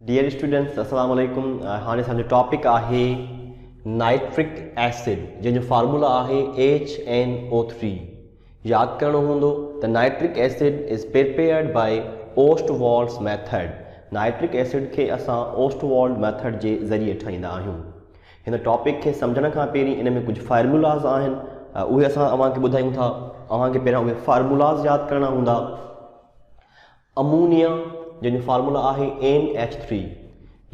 Dear students अस्सलाम वालेकुम। हाणे असांजो टॉपिक आहे नाइट्रिक एसिड जंहिंजो फार्मूला आहे HNO3। यादि करणो हूंदो त nitric acid is prepared by Ostwald's method. Nitric acid खे असां ओस्टवॉल्ड मेथड जे ज़रिए ठाहींदा आहियूं। हिन टॉपिक खे सम्झण खां पहिरीं इन में कुझु फार्मूलाज़ आहिनि, उहे असां अव्हांखे ॿुधायूं था। अव्हांखे पहिरियां उहे फार्मूलाज़ यादि करणा हूंदा। अमोनिया जंहिंजो फार्मूला आहे NH3।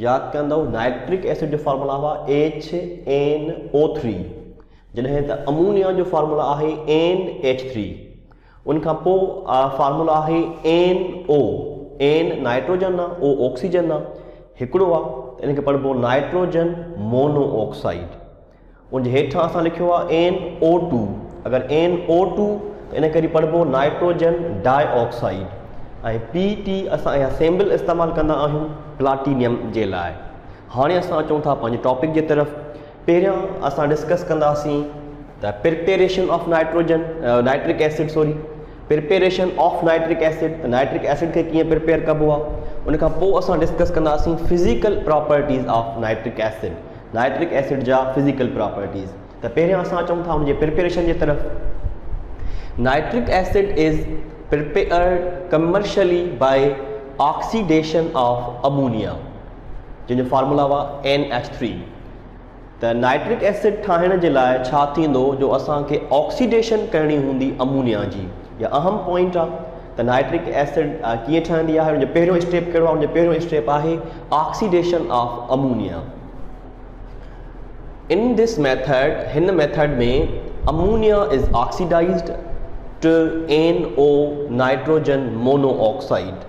यादि कंदव नाइट्रिक एसिड जो फार्मूला आहे HNO3, जॾहिं त अमोनिया जो फार्मूला आहे NH3। उनखां पोइ फार्मूला आहे NO। N नाइट्रोजन आहे, O ऑक्सीजन आहे, हिकिड़ो आहे त इनखे पढ़िबो नाइट्रोजन मोनोऑक्साइड। उनजे हेठां असां लिखियो आहे NO2। अगरि NO2 त इनखे वरी पढ़िबो नाइट्रोजन डाइऑक्साइड। ऐं PT असां इहा सिंबल इस्तेमालु कंदा आहियूं प्लाटिनियम जे लाइ। हाणे असां अचूं था पंहिंजे टॉपिक जे तरफ़। पहिरियां असां डिस्कस कंदासीं त preparation of nitric acid preparation of nitric acid. त नाइट्रिक एसिड खे कीअं प्रिपेयर कबो आहे। उनखां पोइ असां डिस्कस कंदासीं physical properties of nitric acid, nitric acid जा फिज़िकल प्रॉपर्टीज़। त पहिरियां असां अचूं था उनजे प्रिपेरेशन जे तरफ़। Nitric acid is prepared commercially by oxidation of ammonia, जिनजो फार्मूला आहे NH3। त नाइट्रिक एसिड ठाहिण जे लाइ छा थींदो, जो असांखे ऑक्सीडेशन करणी हूंदी अमोनिया जी। या अहम पॉइंट आहे त नाइट्रिक एसिड कीअं ठहंदी आहे। हुनजो पहिरियों स्टेप कहिड़ो आहे? हुनजो पहिरियों स्टेप आहे oxidation of ammonia. In this method, हिन मेथड में ammonia is oxidised to NO nitrogen monoxide.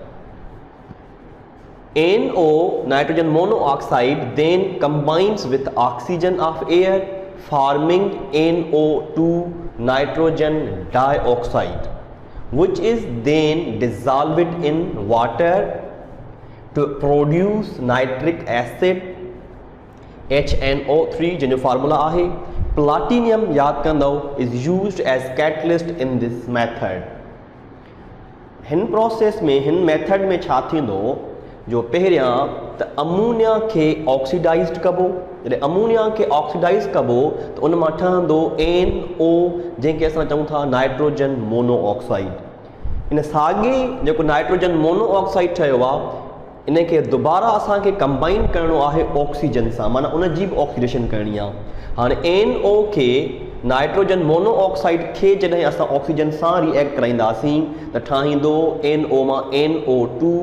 NO nitrogen monoxide then combines with oxygen of air, forming NO2 nitrogen dioxide, which is then dissolved in water to produce nitric acid HNO3, जिनजो formula आहे platinum. यादि कंदव is used as catalyst in this method. हिन process में, हिन method में छा थींदो, जो पहिरियां त अमोनिया खे ऑक्सीडाइज्ड कबो। जॾहिं अमोनिया खे ऑक्सीडाइज़ कबो त उन मां ठहंदो NO, जंहिंखे असां चऊं था नाइट्रोजन मोनोऑक्साइड। इन साॻे जेको नाइट्रोजन मोनोऑक्साइड ठहियो आहे, इनखे दुबारा असांखे कंबाइन करिणो आहे ऑक्सीजन सां, माना उन जी बि ऑक्सीडेशन करणी आहे। हाणे NO खे, नाइट्रोजन मोनोऑक्साइड खे जॾहिं असां ऑक्सीजन सां रिएक्ट कराईंदासीं त ठहींदो NO मां NO2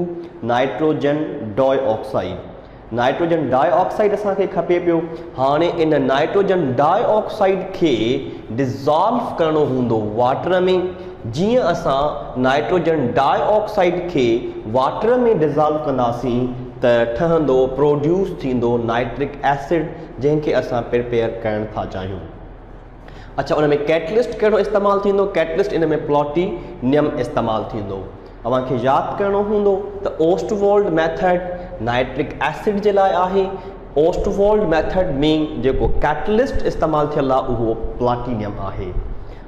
nitrogen dioxide. Nitrogen dioxide असांखे खपे पियो। हाणे इन नाइट्रोजन डाइऑक्साइड खे डिज़ॉल्व करिणो हूंदो वाटर में। जीअं असां नाइट्रोजन डाइऑक्साइड खे वाटर में डिज़ॉल्व कंदासीं त ठहंदो, प्रोड्यूस थींदो नाइट्रिक एसिड, जंहिंखे असां प्रिपेयर करणु था चाहियूं। अच्छा, उन में कैटलिस्ट कहिड़ो इस्तेमालु थींदो? कैटलिस्ट इन में प्लाटिनियम इस्तेमालु थींदो। अव्हांखे यादि करिणो हूंदो त ओस्टवॉल्ड मेथड नाइट्रिक एसिड जे लाइ आहे। ओस्टवॉल्ड मेथड में जेको कैटलिस्ट इस्तेमालु थियल आहे उहो प्लाटिनियम आहे।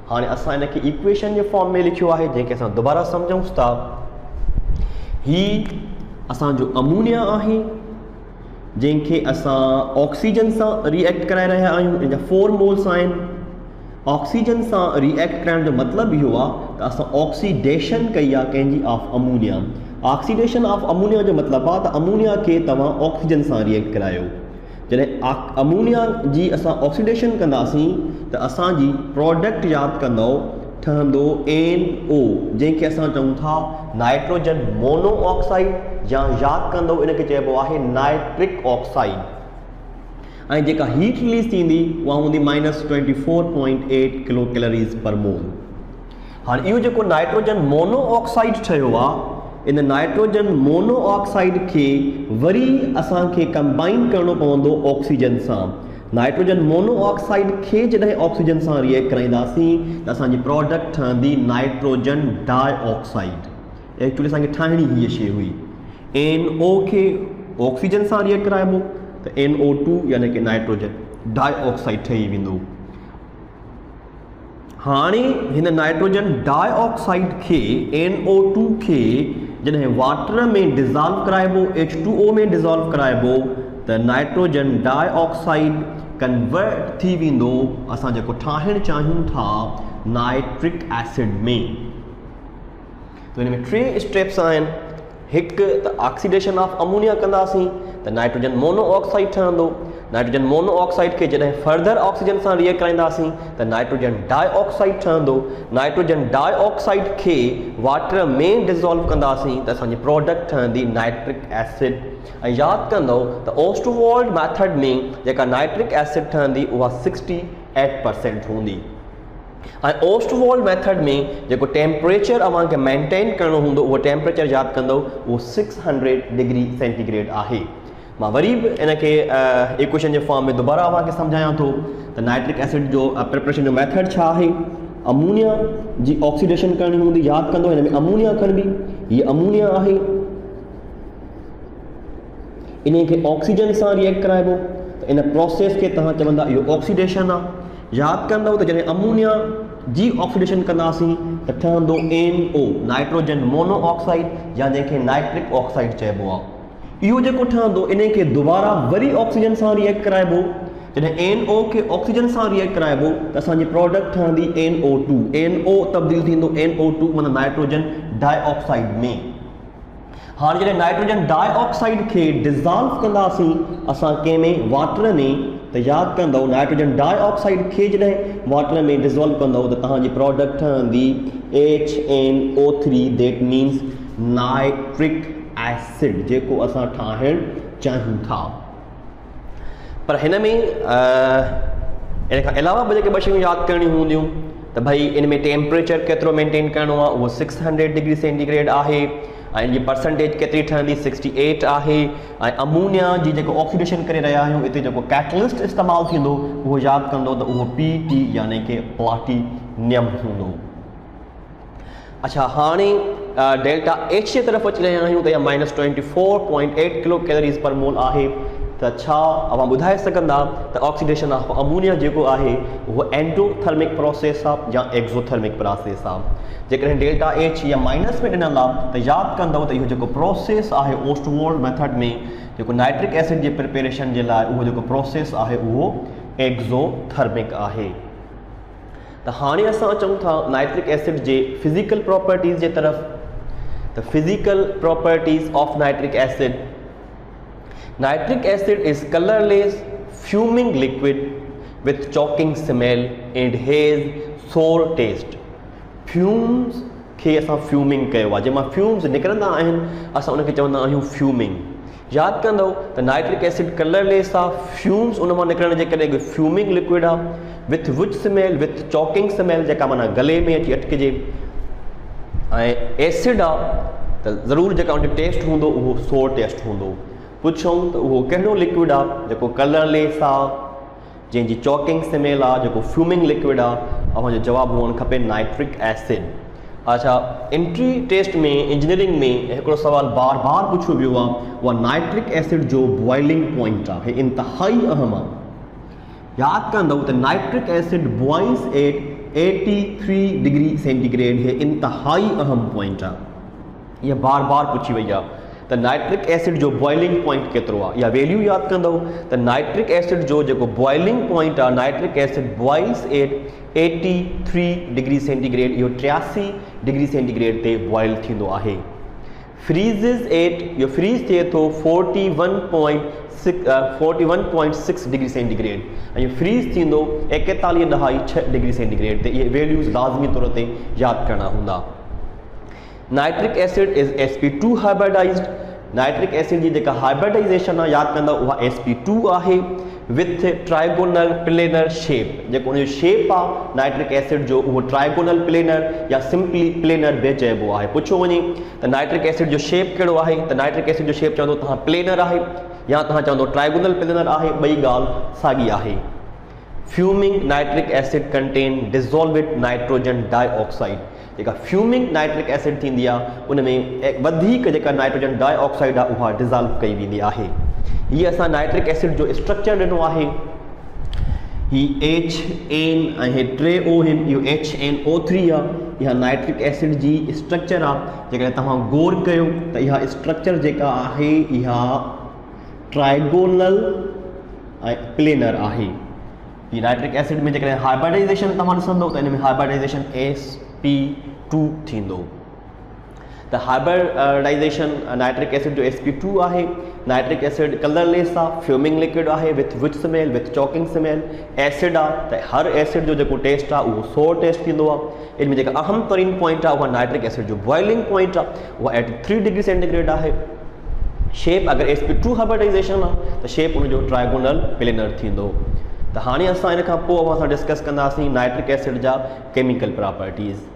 हाणे असां इनखे इक्वेशन जे फॉर्म में लिखियो आहे, जंहिंखे असां दुबारा सम्झूंसि था। ही असांजो अमोनिया आहे, जंहिंखे असां ऑक्सीजन सां रिएक्ट कराए रहिया आहियूं। इन जा 4 मोल्स आहिनि। ऑक्सीजन सां रिएक्ट कराइण जो मतिलबु इहो आहे त असां ऑक्सीडेशन कई आहे कंहिंजी of ammonia. Oxidation of ammonia जो मतिलबु आहे त अमोनिया खे तव्हां ऑक्सीजन सां रिएक्ट करायो। जॾहिं अमोनिया जी असां ऑक्सीडेशन कंदासीं त असांजी प्रोडक्ट यादि कंदव ठहंदो NO, जंहिंखे असां चऊं था नाइट्रोजन मोनोऑक्साइड, या यादि कंदव इनखे चइबो आहे नाइट्रिक ऑक्साइड। ऐं जेका हीट रिलीज़ थींदी उहा हूंदी -24.8 किलो कैलोरीज़ पर मोल। हाणे इहो जेको नाइट्रोजन मोनोऑक्साइड ठहियो आहे, इन नाइट्रोजन मोनोऑक्साइड खे वरी असांखे कंबाइन करिणो पवंदो ऑक्सीजन सां। नाइट्रोजन मोनोऑक्साइड खे जॾहिं ऑक्सीजन सां रिएक्ट कराईंदासीं त असांजी प्रोडक्ट ठहंदी नाइट्रोजन डाइऑक्साइड। एक्चुअली असांखे ठाहिणी हीअ शइ हुई। NO खे ऑक्सीजन सां रिएक्ट कराइबो त NO2 यानी कि नाइट्रोजन डाइऑक्साइड ठही वेंदो। हाणे हिन नाइट्रोजन डाइऑक्साइड खे NO2 खे जॾहिं वाटर में डिज़ॉल्व कराइबो H2O में डिज़ॉल्व कराइबो त नाइट्रोजन डाइऑक्साइड कन्वर्ट थी वेंदो असां जेको ठाहिणु चाहियूं था नाइट्रिक एसिड में। तो इन में 3 स्टेप्स आहिनि। हिकु त ऑक्सीडेशन ऑफ अमोनिया कंदासीं त नाइट्रोजन मोनोऑक्साइड ठहंदो। नाइट्रोजन मोनोऑक्साइड खे जॾहिं फर्दर ऑक्सीजन सां रिएक्ट कराईंदासीं त नाइट्रोजन डाइऑक्साइड ठहंदो। नाइट्रोजन डाइऑक्साइड खे वाटर में डिज़ॉल्व कंदासीं त असांजी प्रोडक्ट ठहंदी नाइट्रिक एसिड। ऐं यादि कंदो त ओस्टवॉल्ड मेथड में जेका नाइट्रिक एसिड ठहंदी उहा 68% हूंदी। ऐं ओस्टवॉल्ड मेथड में जेको टेम्परेचर अव्हांखे मेंटेन करिणो हूंदो उहो टेम्परेचर यादि कंदो उहो 600 डिग्री सेंटीग्रेड आहे। मां वरी बि इनखे इक्वेशन जे फॉर्म में दोबारा अव्हांखे सम्झायां थो त नाइट्रिक एसिड जो प्रिपरेशन जो मेथड छा आहे। अमोनिया जी ऑक्सीडेशन करणी हूंदी। यादि कंदो हिन में अमोनिया खणबी, हीअ अमोनिया आहे, इन खे ऑक्सीजन सां रिएक्ट कराइबो त इन प्रोसेस खे तव्हां चवंदा इहो ऑक्सीडेशन आहे। यादि कंदव त जॾहिं अमोनिया जी ऑक्सीडेशन कंदासीं त ठहंदो NO नाइट्रोजन मोनोऑक्साइड या जंहिंखे नाइट्रिक ऑक्साइड चइबो आहे। इहो जेको ठहंदो इन खे दोबारा वरी ऑक्सीजन सां रिएक्ट कराइबो। जॾहिं NO खे ऑक्सीजन सां रिएक्ट कराइबो त असांजी प्रोडक्ट ठहंदी NO2। NO तब्दील थींदो NO2 माना नाइट्रोजन डाइऑक्साइड में। हाणे जॾहिं नाइट्रोजन डाइऑक्साइड खे डिज़ॉल्व कंदासीं असां कंहिंमें वाटर में त यादि कंदव नाइट्रोजन डाइऑक्साइड खे जॾहिं वाटर में डिज़ॉल्व कंदव त तव्हांजी प्रोडक्ट ठहंदी HNO3 that means nitric acid जेको असां ठाहिणु चाहियूं था। पर हिन में इन खां अलावा ॿ जेके 2 शयूं यादि करणियूं हूंदियूं त भई इन में टेम्परेचर केतिरो मेंटेन करिणो आहे उहो 600 डिग्री सेंटीग्रेड आहे ऐं इनजी परसेंटेज केतिरी ठहंदी 68 आहे। ऐं अमोनिया जी जेको ऑक्सीडेशन करे रहिया आहियूं हिते जेको कैटलिस्ट इस्तेमालु थींदो उहो यादि कंदो त उहो PT यानी कि प्लाटिनियम हूंदो। अच्छा हाणे डेल्टा H जे तरफ़ अची रहिया आहियूं त इहा -24.8 किलो कैलोरीज़ पर मोल आहे। त छा अव्हां ॿुधाए सघंदा त ऑक्सीडेशन ऑफ अमोनिया जेको आहे उहो एंडोथर्मिक प्रोसेस आहे या एक्सोथर्मिक प्रोसेस आहे। जेकॾहिं डेल्टा H या माइनस में ॾिनल आहे त यादि कंदव त इहो जेको प्रोसेस आहे ओस्टवॉल्ड मेथड में जेको नाइट्रिक एसिड जे प्रिपेरेशन जे लाइ उहो जेको प्रोसेस आहे उहो एक्सोथर्मिक आहे। त हाणे असां अचूं था नाइट्रिक एसिड जे फिज़िकल प्रॉपर्टीज़ जे तरफ़। त physical properties of nitric acid. Nitric acid is colorless, fuming liquid with choking smell and has sour taste. Fumes खे असां fuming कयो आहे। जंहिंमां fumes निकिरंदा आहिनि असां उनखे चवंदा आहियूं fuming। यादि कंदव त नाइट्रिक एसिड कलरलेस आहे। फ्यूम्स उन मां निकिरण जे करे फ्यूमिंग लिक्विड आहे with which smell with choking smell जेका माना गले में अची अटकिजे। ऐं एसिड आहे त ज़रूरु जेका उनजो टेस्ट हूंदो उहो सोर टेस्ट हूंदो। पुछूं त उहो कहिड़ो लिक्विड आहे जेको कलरलेस आहे जंहिंजी चॉकिंग स्मेल आहे जेको फ्यूमिंग लिक्विड आहे। अव्हांजो जवाबु हुअणु खपे नाइट्रिक एसिड। अच्छा एंट्री टेस्ट में इंजीनियरिंग में हिकिड़ो सुवाल बार बार पुछियो वियो आहे उहा नाइट्रिक एसिड जो बॉइलिंग पॉइंट आहे। इंतिहाई अहम आहे। यादि कंदव त nitric acid boils at 83 degree centigrade. हे इंतिहाई अहम पॉइंट आहे। इहा बार बार पुछी वई आहे त नाइट्रिक एसिड जो बॉइलिंग पॉइंट केतिरो आहे। इहा वैल्यू यादि कंदव त नाइट्रिक एसिड जो जेको बॉइलिंग पॉइंट आहे nitric acid boils at 83 degree centigrade. इहो 83 डिग्री सेंटीग्रेड ते बॉइल थींदो आहे। फ्रीज़िस एट इहो फ्रीज़ थिए थो 41.6 डिग्री सेंटीग्रेड ऐं इहो फ्रीज़ थींदो 41.6 डिग्री सेंटीग्रेड ते। इहे वैल्यूज़ लाज़मी तौर ते यादि करणा हूंदा। Nitric acid is sp2 hybridized. Nitric acid जी जेका हाइब्रिडाइजेशन आहे यादि कंदा उहा sp2 आहे विथ ट्राइगोनल प्लेनर शेप। जेको उनजो शेप आहे नाइट्रिक एसिड जो उहो ट्राइगोनल प्लेनर या सिंपली प्लेनर बि चइबो आहे। पुछो वञे त नाइट्रिक एसिड जो शेप कहिड़ो आहे त नाइट्रिक एसिड जो शेप चवंदो तव्हां प्लेनर आहे या तव्हां चवंदो ट्राइगोनल प्लेनर आहे। ॿई ॻाल्हि साॻी आहे। Fuming nitric acid contain dissolved nitrogen dioxide. जेका फ्यूमिंग नाइट्रिक एसिड थींदी आहे उन में वधीक जेका नाइट्रोजन डाइऑक्साइड आहे उहा डिज़ोल्व कई वेंदी आहे। हीअ असां नाइट्रिक एसिड जो स्ट्रक्चर ॾिनो आहे। ही HN ऐं हे 3 O आहिनि, इहो HNO3 आहे। इहा नाइट्रिक एसिड जी स्ट्रक्चर आहे। जेकॾहिं तव्हां गौर कयो त इहा स्ट्रक्चर जेका आहे इहा ट्राइगोनल ऐं प्लेनर आहे। ही नाइट्रिक एसिड में जेकॾहिं हाइब्रिडाइजेशन तव्हां ॾिसंदो त इन में हाइब्रिडाइजेशन sp2 थींदो। त हाइब्रिडाइजेशन नाइट्रिक एसिड जो sp2 आहे। नाइट्रिक एसिड कलरलेस आहे, फ्यूमिंग लिक्विड आहे, with which smell, with choking smell, acid आहे। त हर एसिड जो जेको टेस्ट आहे उहो सोर टेस्ट थींदो आहे। इन में जेका अहम तरीन पॉइंट आहे उहा नाइट्रिक एसिड जो बॉइलिंग पॉइंट आहे उहा एट 3 डिग्री सेंटीग्रेड आहे। शेप अगर sp2 हाइब्रिडाइजेशन आहे त शेप उनजो ट्राइगोनल प्लेनर थींदो। त हाणे असां इन खां पोइ असां डिस्कस कंदासीं नाइट्रिक एसिड जा केमिकल प्रॉपर्टीज़।